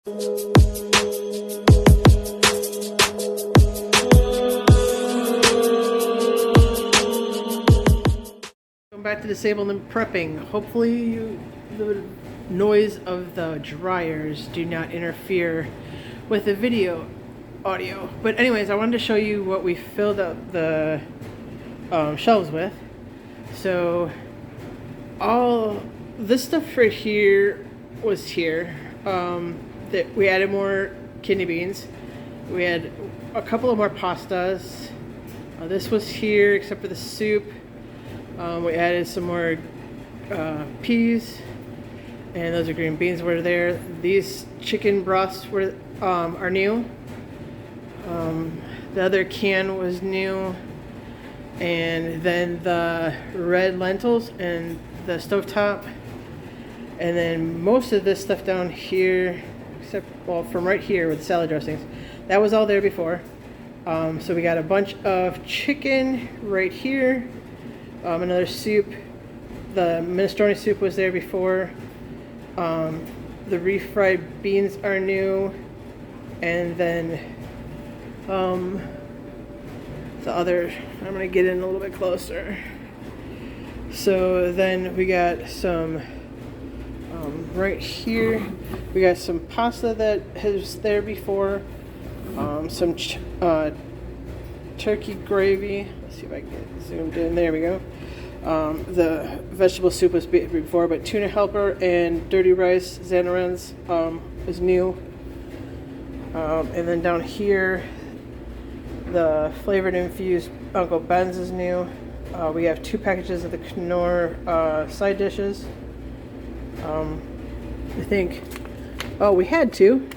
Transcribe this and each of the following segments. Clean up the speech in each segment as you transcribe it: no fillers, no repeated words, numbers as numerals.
Going back to disabling and prepping. Hopefully the noise of the dryers do not interfere with the video audio. But anyways, I wanted to show you what we filled up the shelves with. So all this stuff right here was here. That we added more kidney beans. We had a couple of more pastas. This was here except for the soup. We added some more peas, and those are green beans were there. These chicken broths were are new. The other can was new, and then the red lentils and the stovetop, and then most of this stuff down here, except well from right here with the salad dressings, that was all there before. So we got a bunch of chicken right here. Another soup. The minestrone soup was there before. The refried beans are new, and then the other, I'm gonna get in a little bit closer. So then we got some right here. We got some pasta that was there before. Some turkey gravy. Let's see if I can get zoomed in. There we go. The vegetable soup was before, but tuna helper and dirty rice zanarans is new. And then down here, the flavored infused Uncle Ben's is new. We have 2 packages of the Knorr side dishes. I think, oh, we had 2.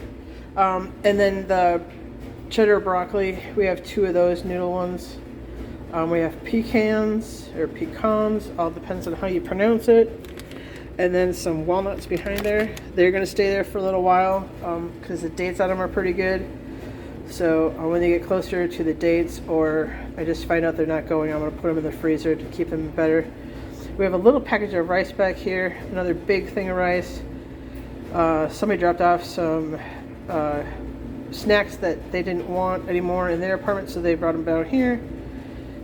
And then the cheddar broccoli, we have 2 of those noodle ones. We have pecans, or pecans, all depends on how you pronounce it. And then some walnuts behind there. They're going to stay there for a little while because the dates on them are pretty good. So when they get closer to the dates, or I just find out they're not going, I'm going to put them in the freezer to keep them better. We have a little package of rice back here, another big thing of rice. Somebody dropped off some snacks that they didn't want anymore in their apartment, so they brought them down here.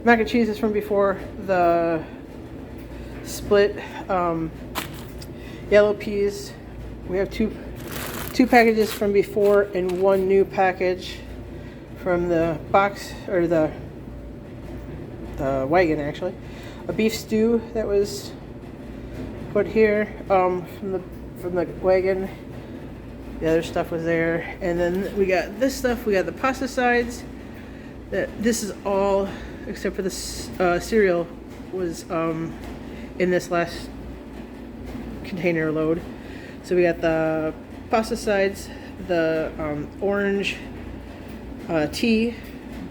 Mac and cheese is from before. The split yellow peas, we have two packages from before and 1 new package from the box, or the wagon actually. A beef stew that was put here from the wagon. The other stuff was there, and then we got this stuff. We got the pasta sides. This is all except for the cereal was in this last container load. So we got the pasta sides, the orange tea,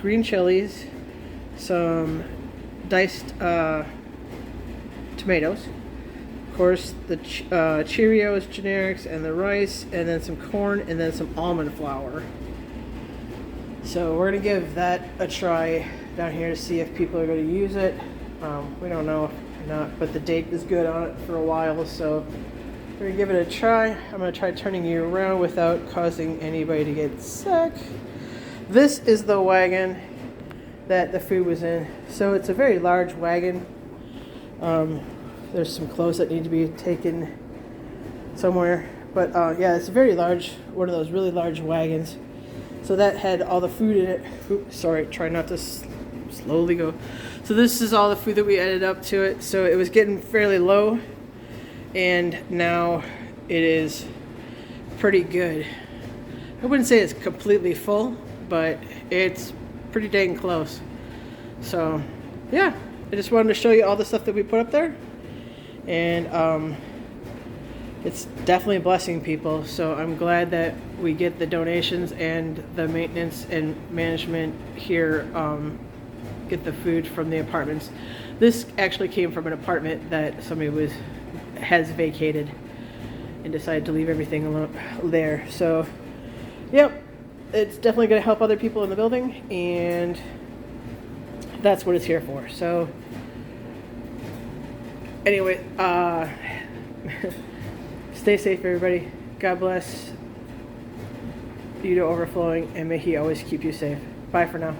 green chilies, some diced tomatoes, of course the Cheerios generics, and the rice, and then some corn, and then some almond flour. So we're gonna give that a try down here to see if people are going to use it. We don't know if not, but the date is good on it for a while, so we're gonna give it a try. I'm gonna try turning you around without causing anybody to get sick. This is the wagon that the food was in. So it's a very large wagon. There's some clothes that need to be taken somewhere, but yeah, it's a very large, one of those really large wagons. So that had all the food in it. Oops, sorry, try not to slowly go. So this is all the food that we added up to it. So it was getting fairly low, and now it is pretty good. I wouldn't say it's completely full, but it's pretty dang close. So yeah, I just wanted to show you all the stuff that we put up there, and it's definitely blessing people. So I'm glad that we get the donations and the maintenance and management here get the food from the apartments. This actually came from an apartment that somebody has vacated and decided to leave everything alone there. So yep, it's definitely going to help other people in the building, and that's what it's here for. So anyway, stay safe everybody. God bless. you to overflowing, and may He always keep you safe. Bye for now.